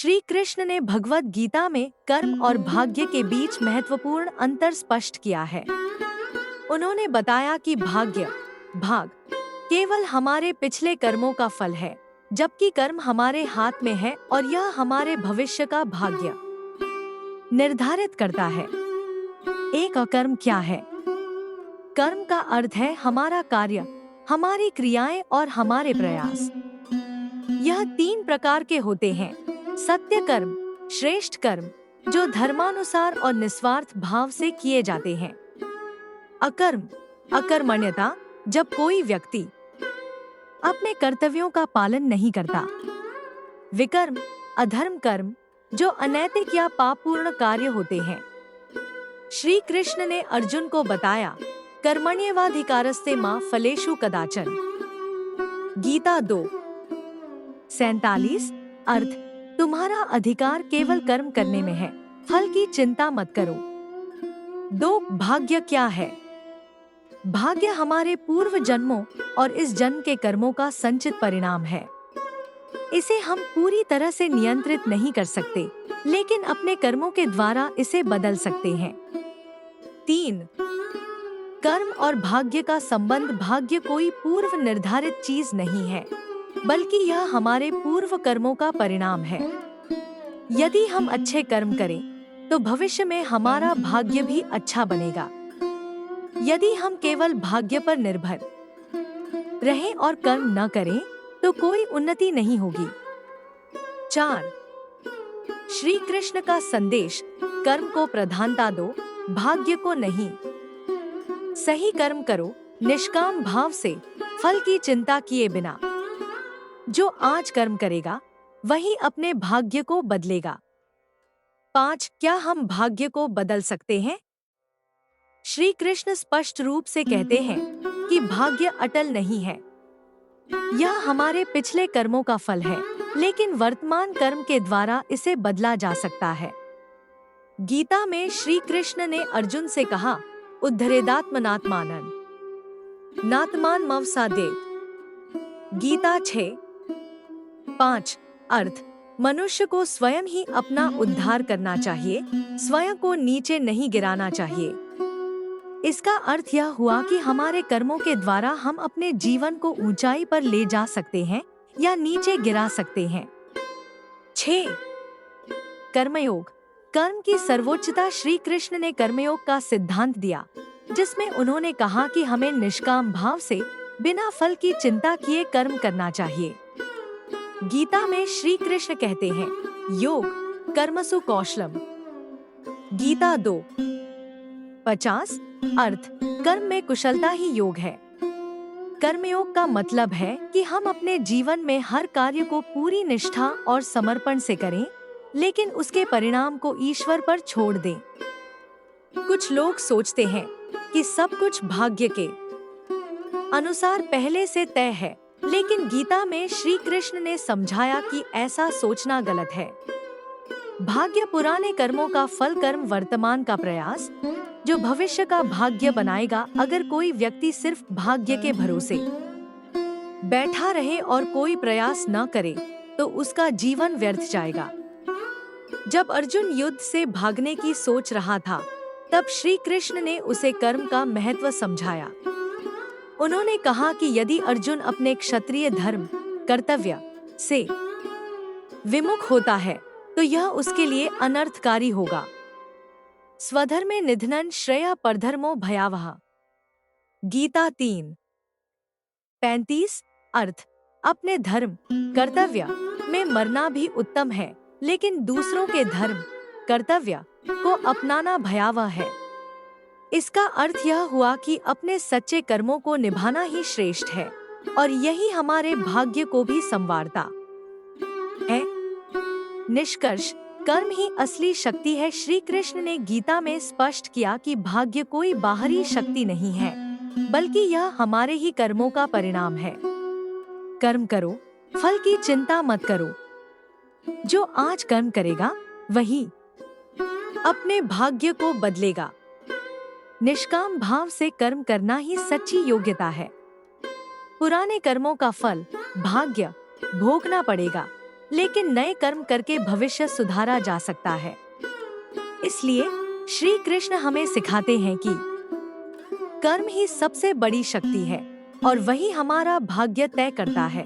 श्री कृष्ण ने भगवत गीता में कर्म और भाग्य के बीच महत्वपूर्ण अंतर स्पष्ट किया है। उन्होंने बताया कि भाग केवल हमारे पिछले कर्मों का फल है, जबकि कर्म हमारे हाथ में है और यह हमारे भविष्य का भाग्य निर्धारित करता है। एक अकर्म क्या है? कर्म का अर्थ है हमारा कार्य, हमारी क्रियाएं और हमारे प्रयास। यह 3 प्रकार के होते हैं: सत्य कर्म, श्रेष्ठ कर्म जो धर्मानुसार और निस्वार्थ भाव से किए जाते हैं। अकर्म, अकर्मण्यता, जब कोई व्यक्ति अपने कर्तव्यों का पालन नहीं करता। विकर्म, अधर्म कर्म जो अनैतिक या पापपूर्ण कार्य होते हैं। श्री कृष्ण ने अर्जुन को बताया, कर्मण्येवाधिकारस्ते मा फलेषु कदाचन। गीता 2:47 अर्थ, तुम्हारा अधिकार केवल कर्म करने में है, फल की चिंता मत करो। 2. भाग्य क्या है? भाग्य हमारे पूर्व जन्मों और इस जन्म के कर्मों का संचित परिणाम है। इसे हम पूरी तरह से नियंत्रित नहीं कर सकते, लेकिन अपने कर्मों के द्वारा इसे बदल सकते हैं। 3. कर्म और भाग्य का संबंध। भाग्य कोई पूर्व निर्धारित चीज नहीं है, बल्कि यह हमारे पूर्व कर्मों का परिणाम है। यदि हम अच्छे कर्म करें, तो भविष्य में हमारा भाग्य भी अच्छा बनेगा। यदि हम केवल भाग्य पर निर्भर रहें और कर्म न करें, तो कोई उन्नति नहीं होगी। 4. श्री कृष्ण का संदेश, कर्म को प्रधानता दो, भाग्य को नहीं। सही कर्म करो, निष्काम भाव से, फल की चिंता किए बिना। जो आज कर्म करेगा, वही अपने भाग्य को बदलेगा। 5. क्या हम भाग्य को बदल सकते हैं? श्री कृष्ण स्पष्ट रूप से कहते हैं कि भाग्य अटल नहीं है। यह हमारे पिछले कर्मों का फल है, लेकिन वर्तमान कर्म के द्वारा इसे बदला जा सकता है। गीता में श्री कृष्ण ने अर्जुन से कहा, उद्धरेदात्मनात्मानं नात्मान मवसादेत। गीता 6:5 अर्थ, मनुष्य को स्वयं ही अपना उद्धार करना चाहिए, स्वयं को नीचे नहीं गिराना चाहिए। इसका अर्थ यह हुआ कि हमारे कर्मों के द्वारा हम अपने जीवन को ऊंचाई पर ले जा सकते हैं या नीचे गिरा सकते हैं। 6. कर्मयोग। कर्म की सर्वोच्चता। श्री कृष्ण ने कर्मयोग का सिद्धांत दिया, जिसमें उन्होंने कहा कि हमें निष्काम भाव से, बिना फल की चिंता किए कर्म करना चाहिए। गीता में श्री कृष्ण कहते हैं, योग कर्मसु कौशलम। गीता 2:50 अर्थ, कर्म में कुशलता ही योग है। कर्मयोग का मतलब है कि हम अपने जीवन में हर कार्य को पूरी निष्ठा और समर्पण से करें, लेकिन उसके परिणाम को ईश्वर पर छोड़ दें। कुछ लोग सोचते हैं कि सब कुछ भाग्य के अनुसार पहले से तय है, लेकिन गीता में श्री कृष्ण ने समझाया कि ऐसा सोचना गलत है। भाग्य पुराने कर्मों का फल, कर्म वर्तमान का प्रयास जो भविष्य का भाग्य बनाएगा। अगर कोई व्यक्ति सिर्फ भाग्य के भरोसे बैठा रहे और कोई प्रयास न करे, तो उसका जीवन व्यर्थ जाएगा। जब अर्जुन युद्ध से भागने की सोच रहा था, तब श्री कृष्ण ने उसे कर्म का महत्व समझाया। उन्होंने कहा कि यदि अर्जुन अपने क्षत्रिय धर्म, कर्तव्य से विमुख होता है, तो यह उसके लिए अनर्थकारी होगा। स्वधर्मे निधनं श्रेयः परधर्मो भयावह। गीता 3:35 अर्थ, अपने धर्म, कर्तव्य में मरना भी उत्तम है, लेकिन दूसरों के धर्म, कर्तव्य को अपनाना भयावह है। इसका अर्थ यह हुआ कि अपने सच्चे कर्मों को निभाना ही श्रेष्ठ है, और यही हमारे भाग्य को भी संवारता है। निष्कर्ष, कर्म ही असली शक्ति है। श्री कृष्ण ने गीता में स्पष्ट किया कि भाग्य कोई बाहरी शक्ति नहीं है, बल्कि यह हमारे ही कर्मों का परिणाम है। कर्म करो, फल की चिंता मत करो। जो आज कर्म करेगा, वही अपने भाग्य को बदलेगा। निष्काम भाव से कर्म करना ही सच्ची योग्यता है। पुराने कर्मों का फल, भाग्य भोगना पड़ेगा, लेकिन नए कर्म करके भविष्य सुधारा जा सकता है। इसलिए श्री कृष्ण हमें सिखाते हैं कि कर्म ही सबसे बड़ी शक्ति है और वही हमारा भाग्य तय करता है।